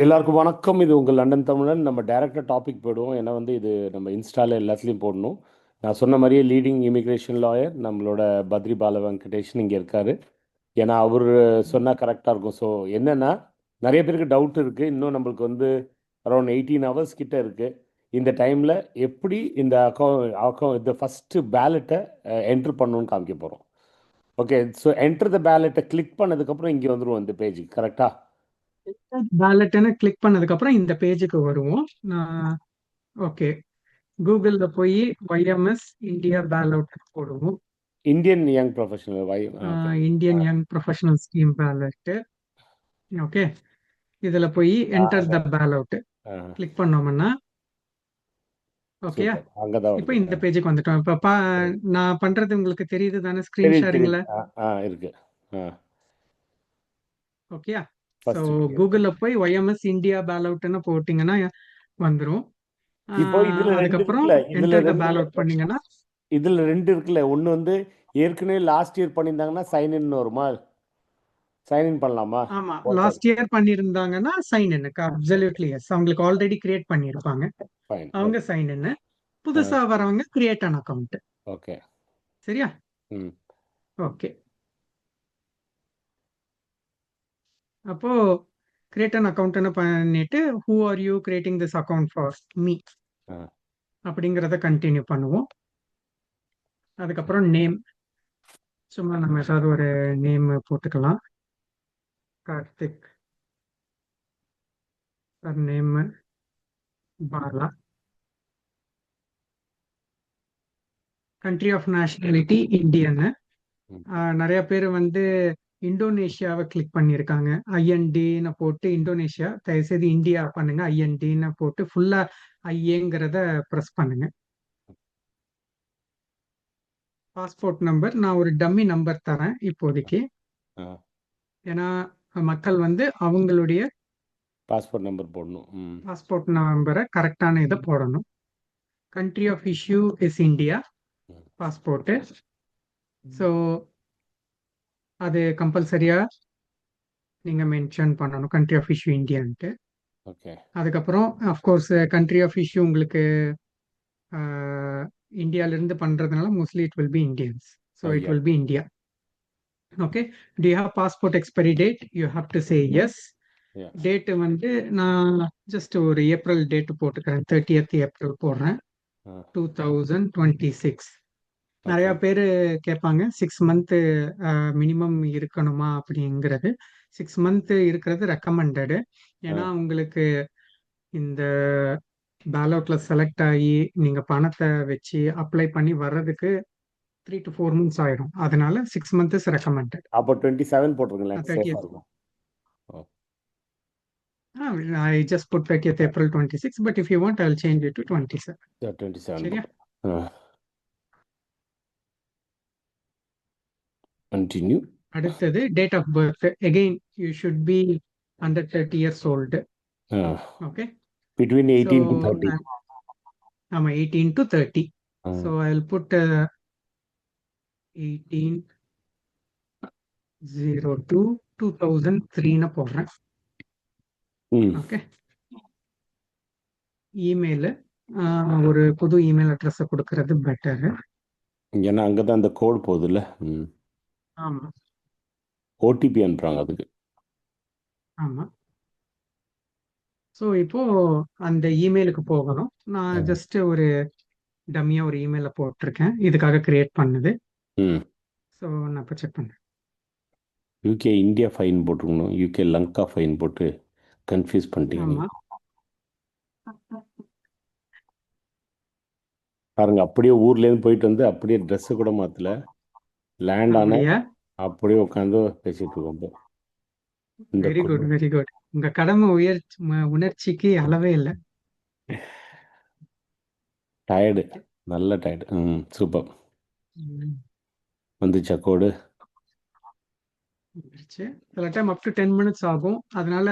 எல்லாருக்கும் வணக்கம். இது உங்கள் லண்டன் தமிழன். நம்ம டைரக்டாக டாபிக் போயிடுவோம். ஏன்னா இது நம்ம இன்ஸ்டால எல்லாத்துலேயும் போடணும். நான் சொன்ன மாதிரியே லீடிங் இமிக்ரேஷன் லாயர் நம்மளோட பத்ரி பால வெங்கடேஷன் இங்கே இருக்காரு. ஏன்னா அவர் சொன்னால் கரெக்டாக இருக்கும். ஸோ என்னென்னா, நிறைய பேருக்கு டவுட் இருக்குது. இன்னும் நம்மளுக்கு அரௌண்ட் 18 ஹவர்ஸ் கிட்ட இருக்குது. இந்த டைமில் எப்படி இந்த இந்த ஃபஸ்ட்டு பேலட்டை என்ட்ரு பண்ணணும்னு காமிக்க போகிறோம். ஓகே, ஸோ என்ட்ரு த பேலட்டை கிளிக் பண்ணதுக்கப்புறம் இங்கே வந்துடுவோம் இந்த பேஜுக்கு. கரெக்டாக பேலட்னு கிளிக் பண்ணதுக்கு அப்புறம் இந்த பேஜுக்கு வருவோம். ஓகே, கூகுள்ல போய் YMS இந்தியா பேலட் போடுவோம். Indian young professional Indian young professional scheme ballot. Okay, இதுல போய் என்டர் த பேலட் கிளிக் பண்ணோம்னா ஓகே, அங்கே தான் இப்போ வருது. இந்த பேஜுக்கு வந்துட்டோம். இப்போ நான் பண்றது உங்களுக்கு தெரியுது தானே ஸ்கிரீன் தெரியுது ஷேரிங்ல? இருக்கு. ஓகே, ஸோ ஃபர்ஸ்ட் கூகுள்ல போய் YMS இந்தியா பேலட்னு போட்டிங்கன்னா வந்துடும். இப்போ இதுல ரெண்டு அதுக்கப்புறம் இருக்குல்ல, இதுல என்டர் த ரெண்டு பேலட் பண்ணீங்கன்னா இதுல ரெண்டு இருக்குல்ல. ஒன்று ஏற்கனவே லாஸ்ட் இயர் பண்ணியிருந்தாங்கன்னா சைன் இன் வருமா? சைன் இன் பண்ணலாமா? ஆமா, லாஸ்ட் இயர் பண்ணிருந்தாங்கன்னா சைன் இன் அப்சல்யூட்லி எஸ். அவங்களுக்கு ஆல்ரெடி கிரியேட் பண்ணிருப்பாங்க, ஃபைன். அவங்க சைன் இன். புதுசா வரவங்க கிரியேட் அன் அக்கவுண்ட். ஓகே, சரியா? ம், ஓகே, அப்போ கிரியேட் அன் அக்கவுண்ட்னு பண்ணிட்டு who are you creating this account for me அப்படிங்கிறத கண்டினியூ பண்ணுவோம். அதுக்கப்புறம் நேம், சும்மா நம்ம ஏதாவது ஒரு நேம் போட்டுக்கலாம். Karthik sir, name Bala. Country of nationality Indian. நிறைய பேர் இந்தோனேஷியாவை கிளிக் பண்ணியிருக்காங்க. ஐஎன்டின்னு போட்டு இந்தோனேஷியா, தயவுசெய்து இந்தியா பண்ணுங்க. ஐஎன்டின்னு போட்டு ஃபுல்லா ஐஏங்கிறத ப்ரெஸ் பண்ணுங்க. பாஸ்போர்ட் நம்பர் நான் ஒரு டம்மி நம்பர் தரேன் இப்போதைக்கு. ஏன்னா மக்கள் அவங்களுடைய பாஸ்போர்ட் நம்பர் போடணும். பாஸ்போர்ட் நம்பரை கரெக்டான இதை போடணும். Country of issue is India passport. So அது கம்பல்சரியா நீங்க மென்ஷன் பண்ணணும், கண்ட்ரி ஆஃப் இஷ்யூ இந்தியான்ட்டு. ஓகே, அதுக்கப்புறம் அஃப்கோர்ஸ் கண்ட்ரி ஆஃப் இஷ்யூ உங்களுக்கு இந்தியால இருந்து பண்றதுனால mostly it will be Indians. So it will be India. Okay, do you have passport expiry date? You have to say yes. Date நான் just ஒரு April date போட்டுக்கிறேன், 30th April போடுறேன், 2026. நிறைய பேர் கேட்பாங்க 6 month மினிமம் இருக்கணுமா அப்படிங்கிறது. 6 month இருக்கிறது ரெக்கமெண்டடு. ஏன்னா உங்களுக்கு இந்த பேலோட்ல செலக்ட் ஆகி நீங்க பணத்தை வச்சு அப்ளை பண்ணி வர்றதுக்கு 3 to 4 months ஆயிடும். அதனால 6 months இஸ் ரெக்கமெண்டட். அப்போ 27 போட்டுருங்களேன், சேஃபா இருக்கும். I just put 30th April 26, but if you want, I'll change it to 27. 27. சரியா? Continue. அடுத்தது date of birth. Again, you should be under 30 years old. Okay. Between 18 to 30. ஆமா, 18 to 30. So I'll put 18/02/2003 போடுறேன். Okay, email ஒரு புது email அட்ரஸை கொடுக்கறது better. ஏன்னா அங்கதான் அந்த கோட் போகுதுல்ல. ஆமா, ஓடிபி அனுப்புறாங்க அதுக்கு. ஆமா. ஸோ இப்போ அந்த இமெயிலுக்கு போகணும். நான் ஜஸ்ட் ஒரு டம்மியா ஒரு இமெயில போட்டிருக்கேன், இதுக்காக கிரியேட் பண்ணுது. ஸோ நான் இப்போ செக் பண்ணேன். யூகே இந்தியா ஃபைன் போட்டுருக்கணும், யூகே லங்கா ஃபைன் போட்டு கன்ஃபியூஸ் பண்ணிட்டீங்க. பாருங்க, அப்படியே ஊர்லேருந்து போயிட்டு வந்து அப்படியே ட்ரெஸ்ஸு கூட மாற்றல, லேண்ட் ஆன அப்படியே உட்காந்து பேசிட்டு இருக்கோம். Very good, very good. உங்க கடமை உணர்ச்சிக்கு அளவே இல்லை. டயர்டு, நல்ல டயர்டு. சூப்பர். வந்துச்சா கோடு? சில டைம் அப் டு 10 minutes ஆகும், அதனால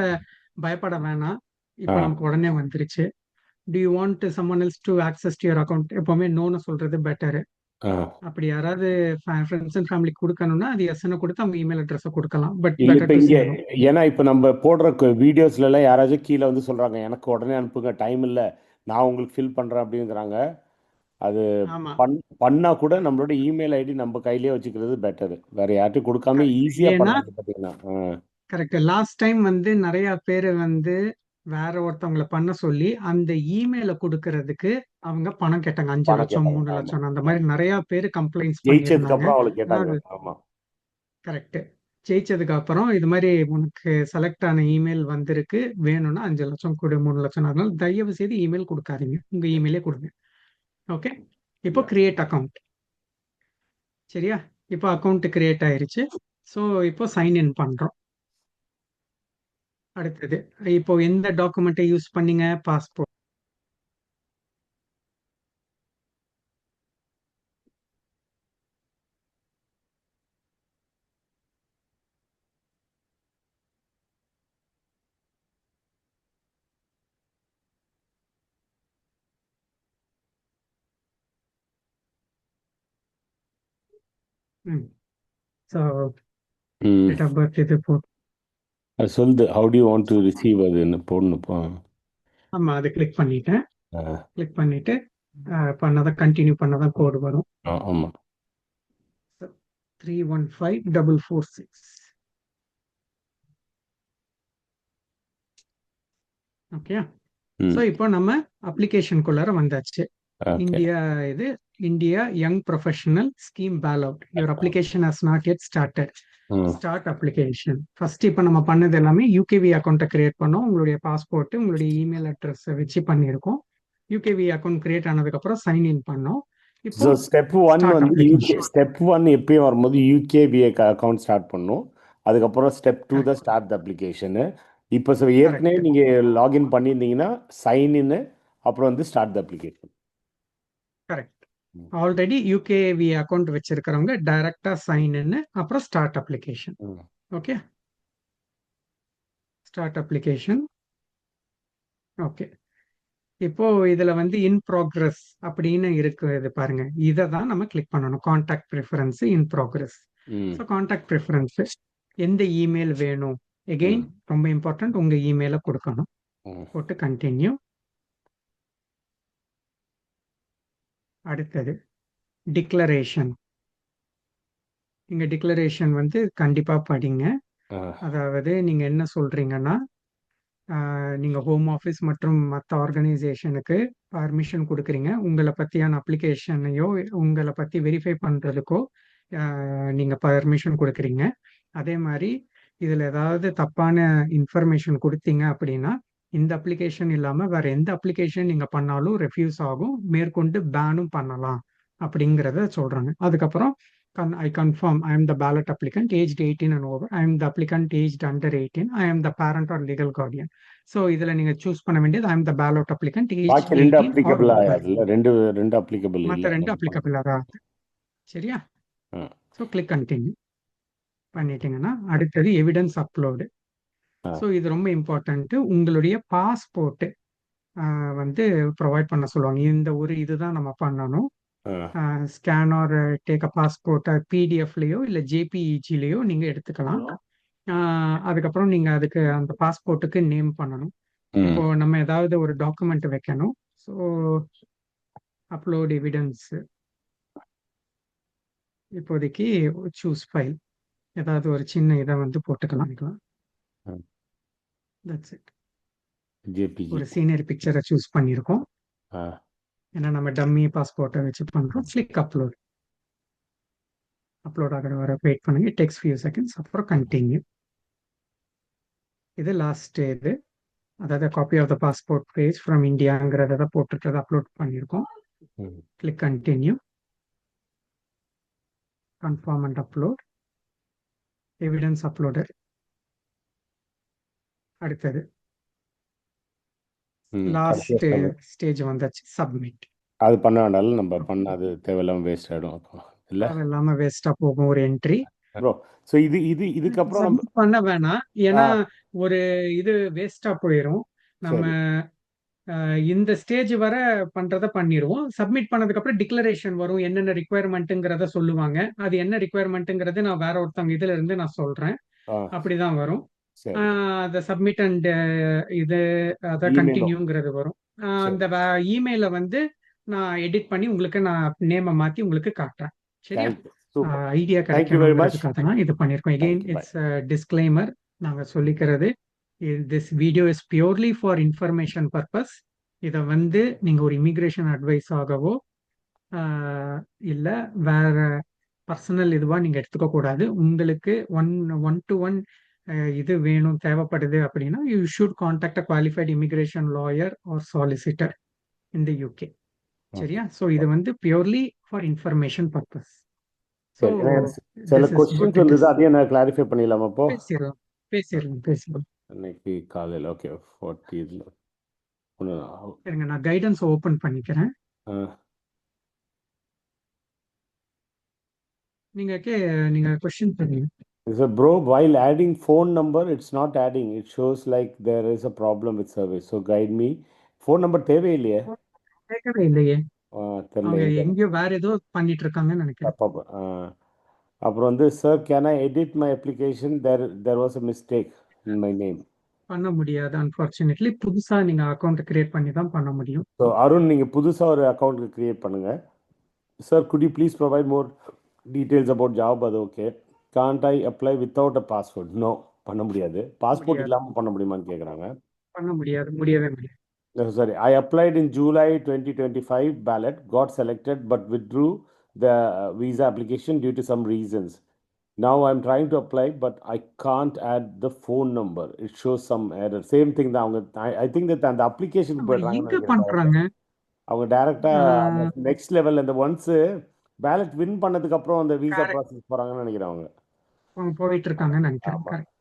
பயப்பட வேணாம். இப்போ நமக்கு உடனே வந்துருச்சு. Do you want someone else to access to your account? எப்பவுமே நோன்னு சொல்றது பெட்டர். ஆ. அப்படி யாராவது ஃப்ரெண்ட்ஸ் அண்ட் ஃபேமிலி கொடுக்கணும்னா அது எஸ்ன்னு கொடுத்து அவங்க இமெயில் அட்ரஸை கொடுக்கலாம். பட் இல்ல இப்ப பெட்டர் டு இங்க சே நோ. ஏன்னா இப்ப நம்ம போடுற வீடியோஸ்ல எல்லாம் யாராச்சும் கீழே வந்து சொல்றாங்க எனக்கு உடனே அனுப்புங்க டைம் இல்ல நான் உங்களுக்கு ஃபில் பண்றேன் அப்படிங்கிறாங்க. அது ஆமா, பண் பண்ணா கூட நம்மளோட இமெயில் ஐடி நம்ம கையிலேயே வச்சுக்கிறது பெட்டர். வேற யார்ட்டும் கொடுக்காம கரெக்ட். ஈஸியா ஏன்னா பண்ணலாம் பாத்தீங்கன்னா. கரெக்ட். லாஸ்ட் டைம் வந்து நிறைய பேர் வந்து வேற ஒருத்தவங்களை பண்ண சொல்லி அந்த இமெயில கொடுக்கறதுக்கு அவங்க பணம் கேட்டாங்க. 5 பணம் லட்சம் கேட்டாங்க. 3 ஆமா. லட்சம் அந்த ஆமா. மாதிரி நிறைய பேர் கம்ப்ளைண்ட்ஸ் ஜெயிச்சதுக்கு பண்ணியிருந்தாங்க. அப்புறம் அவளுக்கு ஆனா கேட்டாங்க. அது ஆமா. கரெக்ட். ஜெயிச்சதுக்கு அப்புறம் இது மாதிரி உனக்கு செலக்ட் ஆன இமெயில் வந்திருக்கு, வேணும்னா 5 லட்சம் கொடு 3 லட்சம். அதனால தயவு செய்து இமெயில் கொடுக்காதீங்க, உங்க இமெயிலே கொடுங்க. ஓகே. இப்போ Yeah. Create account. சரியா? இப்போ அக்கவுண்ட் கிரியேட் ஆயிருச்சு. ஸோ இப்போ சைன் இன் பண்றோம். அடுத்தது இப்போ எந்த டாக்குமெண்ட்டை யூஸ் பண்ணீங்க? பாஸ்போர்ட். ஸோ ம். டேட் ஆஃப் பர்த் இது போட்டு. அது சொல்லுது how to you want to receive அதுன்னு போடணுப்பா. ஆமா, அதை கிளிக் பண்ணிட்டேன். ஆ. கிளிக் பண்ணிட்டு பண்ணாதான் கண்டினியூ பண்ணாதான் கோடு வரும். ஆமா. 315446. ஓகே. ஸோ ம். இப்போ நம்ம அப்ளிகேஷனுக்குள்ளார வந்தாச்சு. ஓகே. இந்தியா இது இந்தியா யங் ப்ரொஃபஷனல் ஸ்கீம் பேல் out. Your application has not yet started. ம். Start application. ஃபர்ஸ்ட் இப்போ நம்ம பண்ணது எல்லாமே யூகேவி அக்கௌண்ட்டை கிரியேட் பண்ணோம். உங்களுடைய பாஸ்போர்ட் உங்களுடைய இமெயில் அட்ரஸ் வச்சு பண்ணியிருக்கோம். யூகேவி அக்கௌண்ட் கிரியேட் ஆனதுக்கு அப்புறம் சைன் இன் பண்ணோம். இப்போ ஸோ ஸ்டெப் ஒன் ஸ்டார்ட் வந்து யூகே அப்ளிகேஷன். ஸ்டெப் ஒன் எப்பயும் வரும்போது யூகேபிஏ அக்கௌண்ட் ஸ்டார்ட் பண்ணும். அதுக்கப்புறம் step two the correct. Start the application. இப்போ ஏற்கனவே கரெக்ட். நீங்கள் லாகின் பண்ணியிருந்தீங்கன்னா சைன் இன்னு அப்புறம் வந்து start the application. Correct. Already UKVI account வச்சிருக்கிறவங்க டைரக்டா சைன் இன் அப்புறம் start application. Okay. Start application. Okay. இப்போ இதுல வந்து இன் ப்ராக்ரஸ் அப்படின்னு இருக்குது பாருங்க. இதை தான் நம்ம கிளிக் பண்ணணும். Contact preference in progress. So contact preference எந்த இமெயில் வேணும்? எகெயின் ரொம்ப இம்பார்ட்டன்ட், உங்க இமெயிலை கொடுக்கணும். போட்டு கண்டினியூ. அடுத்தது டிக்ளரேஷன். நீங்க டிக்ளரேஷன் வந்து கண்டிப்பா படிங்க. அதாவது நீங்க என்ன சொல்றீங்கன்னா நீங்க ஹோம் ஆஃபீஸ் மற்றும் மற்ற ஆர்கனைசேஷனுக்கு பர்மிஷன் கொடுக்குறீங்க. உங்களை பத்தியான அப்ளிகேஷனையோ உங்களை பத்தி வெரிஃபை பண்றதுக்கோ நீங்க பர்மிஷன் கொடுக்குறீங்க. அதே மாதிரி இதுல ஏதாவது தப்பான இன்ஃபர்மேஷன் கொடுத்தீங்க அப்படின்னா இந்த அப்ளிகேஷன் இல்லாம வேற எந்த அப்ளிகேஷன் நீங்க பண்ணாலும் ரெஃப்யூஸ் ஆகும், மேற்கொண்டு பேனும் பண்ணலாம் அப்படிங்கிறத சொல்றாங்க. அதுக்கப்புறம் I confirm I am the ballot applicant aged 18 and over. I am the applicant aged under 18. I am the parent or legal guardian. So இதுல நீங்க சூஸ் பண்ண வேண்டியது I am the ballot applicant aged பாக்கி ரெண்டு 18 or applicable over. ஆகாதுல்ல. ரெண்டு applicable மற்ற இல்லை. ரெண்டு அப்ளிகபிள் ஆகாது. சரியா? ஸோ கிளிக் கண்டினியூ பண்ணிட்டீங்கன்னா அடுத்தது எவிடன்ஸ் அப்லோடு. ஸோ இது ரொம்ப இம்பார்ட்டன்ட்டு. உங்களுடைய பாஸ்போர்ட் வந்து ப்ரொவைட் பண்ண சொல்லுவாங்க. இந்த ஒரு இதுதான் நம்ம பண்ணணும். Scan or take a passport பிடிஎஃப்லயோ இல்லை ஜேபிஇஜிலையோ நீங்க எடுத்துக்கலாம். அதுக்கப்புறம் நீங்க அதுக்கு அந்த பாஸ்போர்ட்டுக்கு நேம் பண்ணணும். இப்போ நம்ம ஏதாவது ஒரு டாக்குமெண்ட் வைக்கணும். So upload evidence. இப்போதைக்கு சூஸ் ஃபைல் ஏதாவது ஒரு சின்ன இதை வந்து போட்டுக்கலாம். That's it. ஒரு சீனியர் பிக்சரை சூஸ் பண்ணியிருக்கோம். ஏன்னா நம்ம டம்மி பாஸ்போர்ட்டை வச்சு பண்றோம். Click upload. அப்லோட் ஆகிற வர வெயிட் பண்ணுங்க. It takes few seconds. அப்புறம் கண்டினியூ. இது லாஸ்ட் இது, அதாவது copy of the passport page from இந்தியாங்கிறத போட்டுட்டு அப்லோட் பண்ணியிருக்கோம். Click continue. Confirm and upload. Evidence uploaded. அடுத்தது லாஸ்ட் ஸ்டேஜ் வந்தாச்சு, சப்மிட். அது பண்ண வேண்டாம், நம்ம பண்ண அது தேவையில்லாம வேஸ்ட் ஆயிடும். அப்போ இல்ல தேவையில்லாம வேஸ்டா போகும் ஒரு என்ட்ரி. ப்ரோ. ஸோ இதுக்கப்புறம் சப்மிட் பண்ண வேணாம், ஏன்னா ஒரு இது வேஸ்டா போயிடும். நம்ம இந்த ஸ்டேஜ் வர பண்றத பண்ணிடுவோம். சப்மிட் பண்ணதுக்கு அப்புறம் டிக்ளரேஷன் வரும். என்னென்ன ரிக்குவயர்மெண்ட்டுங்கிறத சொல்லுவாங்க. அது என்ன ரிக்குவயர்மெண்ட்டுங்கிறது நான் வேற ஒருத்தவங்க இதுல இருந்து நான் சொல்றேன். ஆ அப்படிதான் வரும். சரி. அந்த சப்மிட் அண்ட் இது அத இமெயிலும் கண்டினியூங்கிறது வரும். சரி. அந்த இமெயில வந்து நான் எடிட் பண்ணி உங்களுக்கு நான் நேம மாத்தி உங்களுக்கு காட்டுறேன். சரியா? Thank you. Super. Idea thank you very much. கிடைக்கணுங்கிறதுக்காக தான் இது பண்ணியிருக்கோம். Again thank you. Bye. It's disclaimer. நாங்க சொல்லிக்கிறது, this video is purely for information purpose. இதை வந்து நீங்க ஒரு இமிகிரேஷன் அட்வைஸ் ஆகவோ ஆஹ், இல்ல வேற பர்சனல் இதுவா நீங்க எடுத்துக்க கூடாது. உங்களுக்கு ஒன் ஒன் டு ஒன் இது வேணும் தேவைப்படுது அப்படின்னா you should contact a qualified immigration lawyer or solicitor in the UK. Okay. சரியா? ஸோ இது வந்து purely for information purpose. So சரி. எனக்கு சில this is questions good it வந்தது, இஸ். அதையும் நான் கிளாரிஃபை பண்ணிடலாமா இப்போ? பேசிடலாம் பேசிடலாம் பேசிடலாம். இன்னைக்கு காலையில் ஓகே 40 இதில் ஒன்று. இருங்க, நான் கைடன்ஸ் ஓபன் பண்ணிக்கிறேன். நீங்க நீங்க கொஸ்டின் பண்ணுங்க. So, bro, while adding phone number, it's not adding. It shows like there is a problem with service. So, guide me. Phone number தேவையில்லையே. கேட்கவே இல்லையே. தெரியல அவங்க எங்க எங்கேயோ வேற ஏதோ பண்ணிட்டு இருக்காங்கன்னு நினைக்கிறேன். தப்பா அப்புறம் வந்து sir can I edit my application there was a mistake in my name. பண்ண முடியாது அன்பார்ச்சுனேட்லி. புதுசா நீங்க அக்கௌண்ட் கிரியேட் பண்ணி தான் பண்ண முடியும். ஸோ அருண், நீங்கள் புதுசாக ஒரு அக்கௌண்ட் கிரியேட் பண்ணுங்கள். Sir could you please provide more details about job? அது okay. Can't I apply without a passport? No, பண்ண முடியாது. பாஸ்போர்ட் முடியாது, இல்லாமல் பண்ண முடியுமான்னு கேட்குறாங்க. பண்ண முடியாது, முடியவே முடியாது. No, sorry. I applied in July 2025 ballot, got selected, but withdrew the visa application due to some reasons. Now I'm trying to apply, but I can't add the phone number. It shows some error. Same thing தான் அவங்க. I think that அந்த அப்ளிகேஷனுக்கு அவங்க போயிடுறாங்கன்னு எங்க நினைக்கிறேன் டேரக்டா. பண்றாங்க? அவங்க டேரக்டா அந்த ஆஹ் நெக்ஸ்ட் லெவல் அந்த ஒன்ஸ் பேலட் வின் பண்ணதுக்கு அப்புறம் அந்த விசா correct. ப்ராசஸ் போறாங்கன்னு நினைக்கிறேன் அவங்க. அவங்க போயிட்டு இருக்காங்கன்னு நினைக்கிறேன். ஆமா. கரெக்ட்.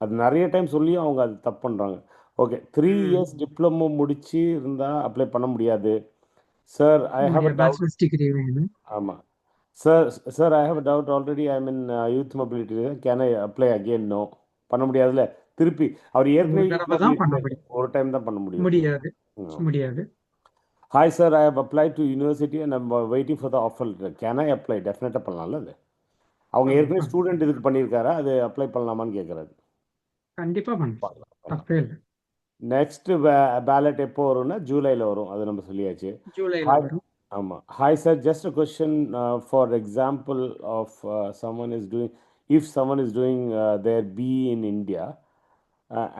அது நிறைய டைம் சொல்லியும் அவங்க அது தப்பு பண்ணுறாங்க. ஓகே, 3 இயர்ஸ் டிப்ளமோ முடிச்சு இருந்தால் அப்ளை பண்ண முடியாது. சார் ஐ பண்ண ஹாவ் அ முடியாது, டவுட். பேச்சுலர்ஸ் டிகிரி வேணும். ஆமாம். Sir sir I have a doubt already I mean youth mobility. Can I apply again? No, பண்ண முடியாதுல்ல. திருப்பி அவர் ஒரு ஏற்கனவே யூத் தடவை தான் பண்ண மொபிலிட்டி முடியும். ஒரு டைம் தான் பண்ண முடியும். முடியாது, முடியாது. Hi sir, I have apply to university and I'm waiting for the offer. Can I apply? டெஃபினட்டாக பண்ணலாம்ல. அது அவங்க பண்ணலாம், ஏற்கனவே பண்ணலாம். ஸ்டூடெண்ட் இதுக்கு பண்ணியிருக்காரா, அது அப்ளை பண்ணலாமான்னு கேட்குறாரு. கண்டிப்பா பண்ணலாம். பண்ணலாம் பண்ணலாம். தப்பே இல்லை. நெக்ஸ்ட் பேலட் எப்போ வரும்னா ஜூலையில் வரும், அது நம்ம சொல்லியாச்சு. ஜூலைல ஹாய். வரும். ஆமாம். Hi sir, just a question for example of someone is doing, if someone is doing their BE in India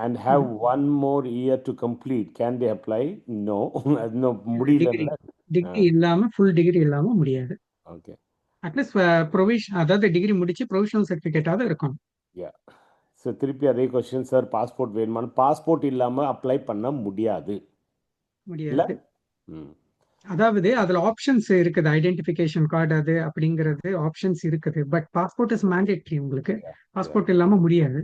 and have one more year to complete, can they apply? No. அது இன்னும் degree முடியலல்ல. Degree இல்லாம, full degree இல்லாம முடியாது. Okay. At least provision, அதாவது degree முடிச்சு provisional சர்டிஃபிகேட்டாவது இருக்கணும். யா. So திருப்பி அதே கொஸ்டின் சார், பாஸ்போர்ட் வேணுமான்னு. பாஸ்போர்ட் இல்லாமல் அப்ளை பண்ண முடியாது இல்லை. முடியாது. ம். அதாவது அதுல ஆப்ஷன்ஸ் இருக்குது, ஐடென்டிஃபிகேஷன் கார்டு அது அப்படிங்கிறது ஆப்ஷன்ஸ் இருக்குது. But passport is mandatory. உங்களுக்கு பாஸ்போர்ட் இல்லாம முடியாது.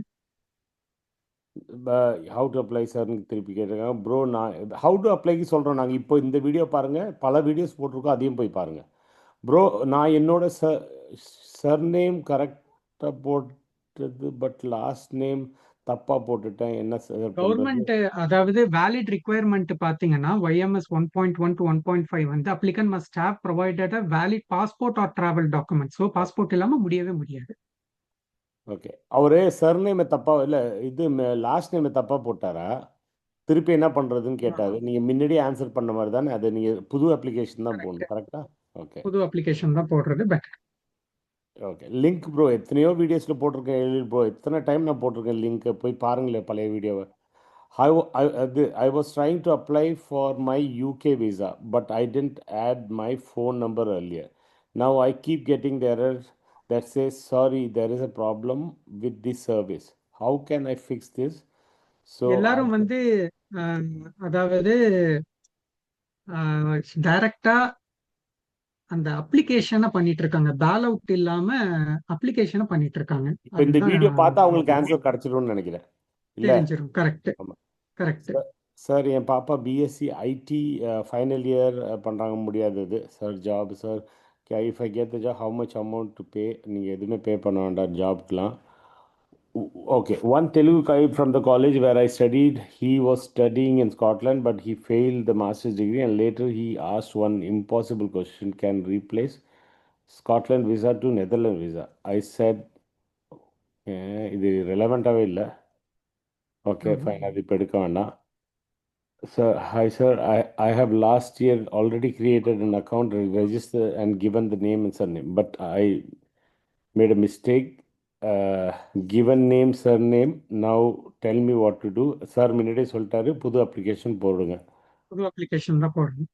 ஹவு டு அப்ளை சார்னு திருப்பி கேட்டிருக்காங்க. ப்ரோ, நான் ஹவு டு அப்ளைக்கு சொல்கிறோம். நாங்கள் இப்போ இந்த வீடியோ பாருங்கள், பல வீடியோஸ் போட்டிருக்கோம், அதையும் போய் பாருங்கள். ப்ரோ, நான் என்னோட சர்நேம் கரெக்டாக போட்டது, பட் லாஸ்ட் நேம் தப்பாக போட்டுட்டேன். என்ன சார் பண்ணுறது? கவர்மெண்ட் அதாவது வேலிட் ரிக்குவயர்மெண்ட் பாத்தீங்கன்னா YMS 1.1 to 1.5 வந்து applicant must have provided a valid passport or travel document. So passport இல்லாம முடியவே முடியாது. ஓகே. அவரு சர்நேமை தப்பாக இல்லை, இது லாஸ்ட் நேமை தப்பாக போட்டாரா? திருப்பி என்ன பண்ணுறதுன்னு கேட்டார். நீங்கள் முன்னாடியே ஆன்சர் பண்ண மாதிரி தானே, அது நீங்கள் புது அப்ளிகேஷன் தான் போடணும். கரெக்டாக? ஓகே. புது அப்ளிகேஷன் தான் போடுறது பெட்டர். ஓகே. லிங்க் ப்ரோ எத்தனையோ வீடியோஸில் போட்டிருக்கேன். ப்ரோ எத்தனை டைம் நான் போட்டிருக்கேன் லிங்க்கை, போய் பாருங்களேன் பழைய வீடியோவை. I was trying to apply for my UK visa, but I didn't add my phone number earlier. Now I keep getting the error that says, sorry, there is a problem with the service. How can I fix this? So எல்லாரும் வந்து அதாவது டைரக்டா அந்த அப்ளிகேஷனை பண்ணிட்டு இருக்காங்க. பேல் out இல்லாம அப்ளிகேஷனை பண்ணிட்டு இருக்காங்க. இப்போ இந்த அதுதான் வீடியோ பார்த்தா அவங்களுக்கு ஆன்சர் கிடச்சிடும்னு நினைக்கிறேன் இல்லை? தெரிஞ்சிடும். கரெக்ட், ஆமாம். கரெக்ட். சார், என் பாப்பா பிஎஸ்சி ஐடி ஃபைனல் இயர் பண்ணுறாங்க. முடியாது இது sir. Job sir, if I get the job how much amount to pay? நீங்கள் எதுவுமே பே பண்ண வேண்டாம் ஜாப்க்குலாம். Okay, one Telugu guy from the college where I studied, he was studying in Scotland, but he failed the master's degree, and later he asked one impossible question: can replace Scotland visa to Netherlands visa? I said, இது ரெலவெண்ட்டாகவே இல்லை. Okay ஆமா. Fine, அது இப்போ எடுக்க வேண்டாம். Sir, hi sir, I have last year already created an account, registered and given the name and surname, but I made a mistake. Given name, surname. Now tell me what to do. Sir, முன்னாடியே சொல்லிட்டாரு, புது application போடுங்க. புது application தான் போடணும்.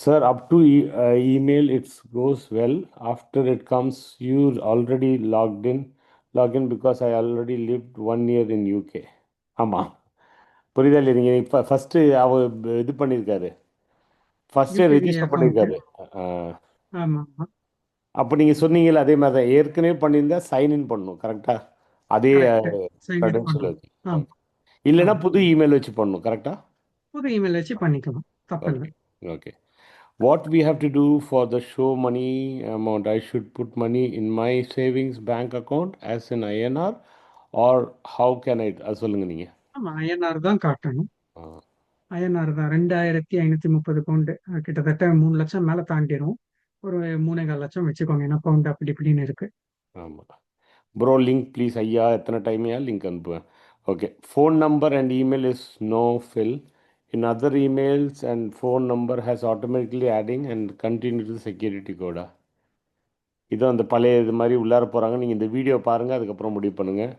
Sir, up to email it goes well. After it comes, you already log in because I already lived 1 year in UK. ஆமாம், புரியுதா இல்லையா? நீங்கள் இப்போ ஃபஸ்ட்டு அவர் இது பண்ணியிருக்காரு, ஃபஸ்ட்டு யூகேவி ரெஜிஸ்டர் அக்கௌண்ட். பண்ணியிருக்காரு. ஆமா ஆமா. அப்போ நீங்கள் சொன்னீங்கல்ல, அதே மாதிரி தான் ஏற்கனவே பண்ணியிருந்தா சைன்இன் பண்ணணும் கரெக்டாக, அதே கரெக்ட். சைன் இன் க்ரெடென்ஷியல் பண்ணணும். வச்சு. ஆமா ஓகே, இல்லைன்னா ஆமா. புது இமெயில் வச்சு பண்ணணும் கரெக்டாக. புது இமெயில் வச்சு பண்ணிக்கலாம், தப்பில்லை. Okay okay. What we have to do for the show money amount? I should put money in my savings bank account as an INR, or how can I? அது சொல்லுங்க நீங்க. ஆமா, ஐஎன்ஆர் தான் காட்டணும். ஆ, ஐஎன்ஆர் தான் 2530 பவுண்டு, கிட்டத்தட்ட 3 லட்சம் மேல தாண்டிடும். ஒரு 3.25 லட்சம் வச்சுக்கோங்க, ஏன்னா பவுண்ட் அப்படி இப்படின்னு இருக்கு. ஆமாம். Bro link please. ஐயா எத்தனை டைமையா லிங்க் அனுப்புவேன். Okay, phone number and email is no fill. In other emails and phone number has automatically adding and continue to security கோடா. இது அந்த பழைய இது மாதிரி உள்ளார போகிறாங்க. நீங்கள் இந்த வீடியோ பாருங்கள், அதுக்கப்புறம் முடிவு பண்ணுங்கள்.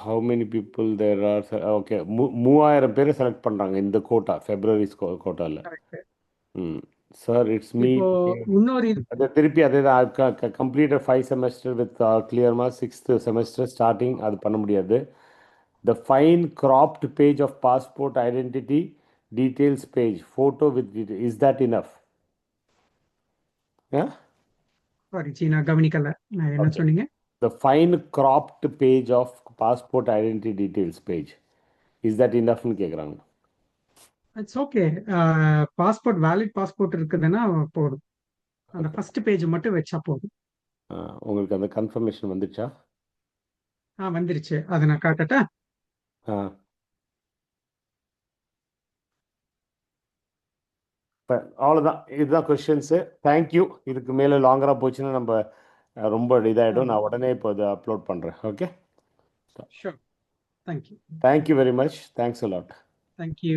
How many people there are? Okay, 3000 பேர் செலக்ட் பண்ணுறாங்க இந்த கோட்டா, ஃபெப்ரவரி கோட்டாவில். கரெக்ட். ம். Sir it's me. இப்போ இன்னொரு இது அதை திருப்பி அதே தான், completed 5 semester with clear mark, 6th semester starting. அது பண்ண முடியாது. The fine craft page of passport identity details page photo with is that enough? Sorry ji, நான் கவனிக்கல. நான் என்ன ஓகே, சொன்னீங்க? the fine cropped page of passport identity details page, is that enough னு கேக்குறாங்க. It's okay. Passport valid passport இருக்குதுன்னா போதும். அந்த ஃபர்ஸ்ட் பேஜ் மட்டும் வச்சா போதும். உங்களுக்கு அந்த கன்ஃபர்மேஷன் வந்துச்சா? வந்துருச்சு. அதை நான் காட்டட்டா? ஆ, அவ்வளோதான். இதுதான் கொஷின்ஸு. தேங்க்யூ. இதுக்கு மேலே லாங்கராக போச்சுன்னா நம்ம ரொம்ப இதாகிடும். நான் உடனே இப்போ இதை அப்லோட் பண்ணுறேன். Okay, sure. Thank you. Thank you very much. Thanks a lot. Thank you.